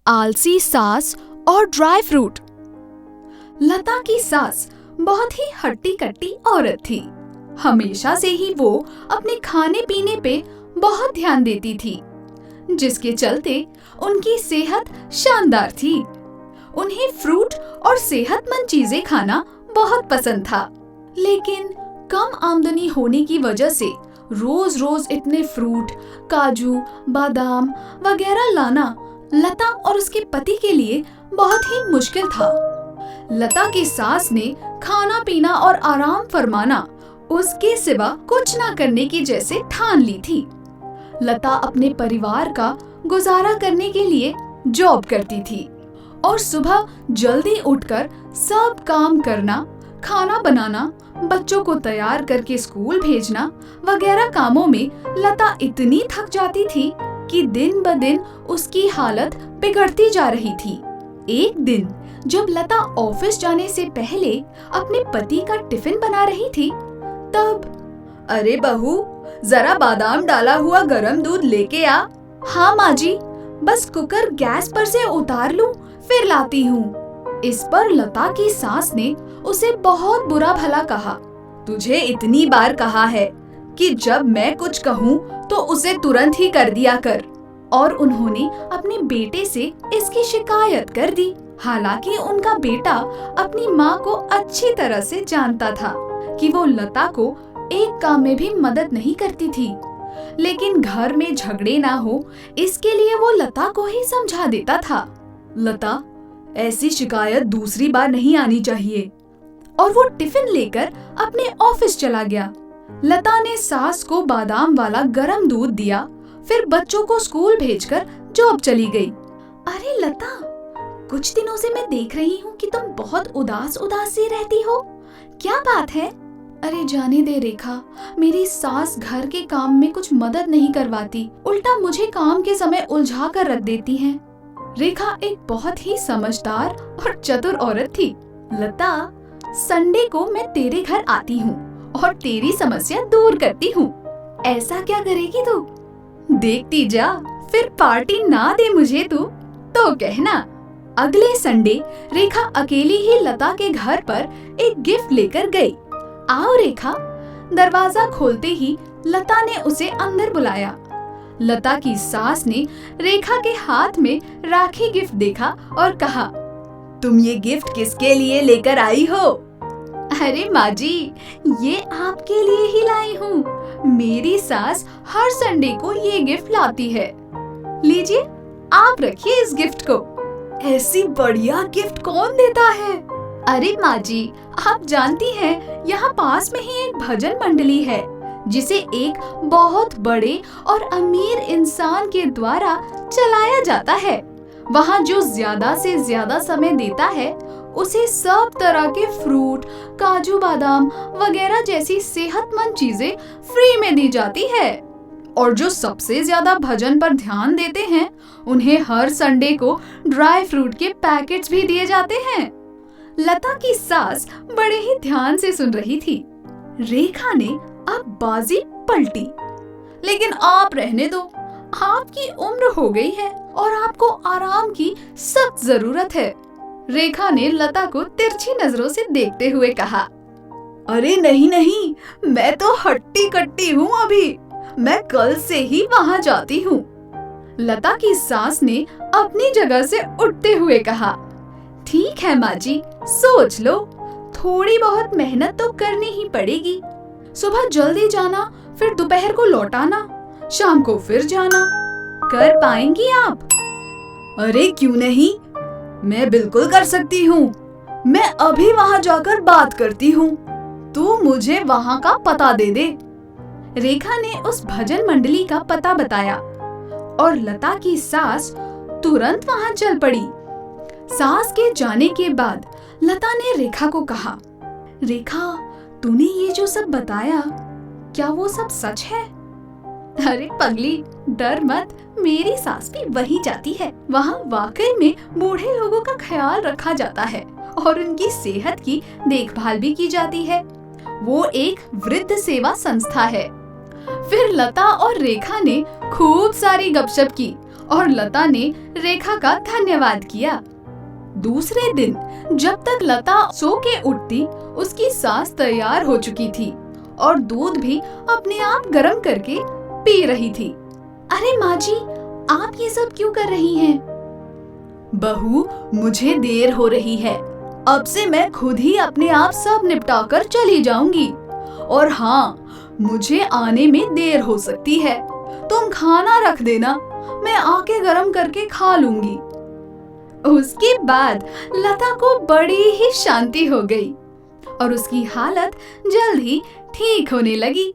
आलसी सास और ड्राई फ्रूट। लता की सास बहुत ही हट्टी कट्टी औरत थी। हमेशा से ही वो अपने खाने पीने पे बहुत ध्यान देती थी, जिसके चलते उनकी सेहत शानदार थी। उन्हें फ्रूट और सेहतमंद चीजें खाना बहुत पसंद था, लेकिन कम आमदनी होने की वजह से रोज रोज इतने फ्रूट, काजू, बादाम वगैरह लाना लता और उसके पति के लिए बहुत ही मुश्किल था। लता की सास ने खाना पीना और आराम फरमाना उसके सिवा कुछ ना करने की जैसे ठान ली थी। लता अपने परिवार का गुजारा करने के लिए जॉब करती थी और सुबह जल्दी उठकर सब काम करना, खाना बनाना, बच्चों को तैयार करके स्कूल भेजना वगैरह कामों में लता इतनी थक जाती थी कि दिन ब दिन उसकी हालत बिगड़ती जा रही थी। एक दिन जब लता ऑफिस जाने से पहले अपने पति का टिफिन बना रही थी, तब अरे बहू, जरा बादाम डाला हुआ गरम दूध लेके आ। हाँ माँ जी, बस कुकर गैस पर से उतार लूं, फिर लाती हूँ। इस पर लता की सास ने उसे बहुत बुरा भला कहा। तुझे इतनी बार कहा है कि जब मैं कुछ कहूँ तो उसे तुरंत ही कर दिया कर। और उन्होंने अपने बेटे से इसकी शिकायत कर दी। हालांकि उनका बेटा अपनी माँ को अच्छी तरह से जानता था कि वो लता को एक काम में भी मदद नहीं करती थी, लेकिन घर में झगड़े ना हो इसके लिए वो लता को ही समझा देता था। लता, ऐसी शिकायत दूसरी बार नहीं आनी चाहिए। और वो टिफिन लेकर अपने ऑफिस चला गया। लता ने सास को बादाम वाला गरम दूध दिया, फिर बच्चों को स्कूल भेजकर जॉब चली गई। अरे लता, कुछ दिनों से मैं देख रही हूँ कि तुम बहुत उदास उदास सी रहती हो, क्या बात है? अरे जाने दे रेखा, मेरी सास घर के काम में कुछ मदद नहीं करवाती, उल्टा मुझे काम के समय उलझा कर रख देती हैं। रेखा एक बहुत ही समझदार और चतुर औरत थी। लता, संडे को मैं तेरे घर आती हूँ और तेरी समस्या दूर करती हूँ। ऐसा क्या करेगी तू? देखती जा, फिर पार्टी ना दे मुझे तू तो कहना। अगले संडे रेखा अकेली ही लता के घर पर एक गिफ्ट लेकर गई। आओ रेखा। दरवाजा खोलते ही लता ने उसे अंदर बुलाया। लता की सास ने रेखा के हाथ में राखी गिफ्ट देखा और कहा, तुम ये गिफ्ट किसके लिए लेकर आई हो? अरे माँ जी, ये आपके लिए ही लाई हूँ। मेरी सास हर संडे को ये गिफ्ट लाती है। लीजिए, आप रखिए इस गिफ्ट को। ऐसी बढ़िया गिफ्ट कौन देता है? अरे माँ जी, आप जानती हैं, यहाँ पास में ही एक भजन मंडली है जिसे एक बहुत बड़े और अमीर इंसान के द्वारा चलाया जाता है। वहाँ जो ज्यादा से ज्यादा समय देता है उसे सब तरह के फ्रूट, काजू बादाम वगैरह जैसी सेहतमंद चीजें फ्री में दी जाती है। और जो सबसे ज्यादा भजन पर ध्यान देते हैं उन्हें हर संडे को ड्राई फ्रूट के पैकेट्स भी दिए जाते हैं। लता की सास बड़े ही ध्यान से सुन रही थी। रेखा ने अब बाजी पलटी। लेकिन आप रहने दो, आपकी उम्र हो गई है और आपको आराम की सख्त जरूरत है। रेखा ने लता को तिरछी नजरों से देखते हुए कहा। अरे नहीं नहीं, मैं तो हट्टी कट्टी हूँ अभी, मैं कल से ही वहाँ जाती हूँ। लता की सास ने अपनी जगह से उठते हुए कहा। ठीक है माँ जी, सोच लो, थोड़ी बहुत मेहनत तो करनी ही पड़ेगी। सुबह जल्दी जाना, फिर दोपहर को लौटाना, शाम को फिर जाना। कर पाएंगी आप? अरे क्यों नहीं, मैं बिल्कुल कर सकती हूँ। मैं अभी वहाँ जाकर बात करती हूँ, तू मुझे वहाँ का पता दे दे। रेखा ने उस भजन मंडली का पता बताया और लता की सास तुरंत वहाँ चल पड़ी। सास के जाने के बाद लता ने रेखा को कहा, रेखा, तूने ये जो सब बताया, क्या वो सब सच है? अरे पगली, डर मत, मेरी सास भी वहीं जाती है। वहाँ वाकई में बूढ़े लोगों का ख्याल रखा जाता है और उनकी सेहत की देखभाल भी की जाती है। वो एक वृद्ध सेवा संस्था है। फिर लता और रेखा ने खूब सारी गपशप की और लता ने रेखा का धन्यवाद किया। दूसरे दिन जब तक लता सो के उठती, उसकी सास तैयार हो चुकी थी और दूध भी अपने आप गर्म करके पी रही थी। अरे माँ जी, आप ये सब क्यों कर रही हैं? बहू, मुझे देर हो रही है। अब से मैं खुद ही अपने आप सब निपटा कर चली जाऊंगी। और हाँ, मुझे आने में देर हो सकती है। तुम खाना रख देना, मैं आके गरम करके खा लूंगी। उसके बाद लता को बड़ी ही शांति हो गई और उसकी हालत जल्द ही ठीक होने लगी।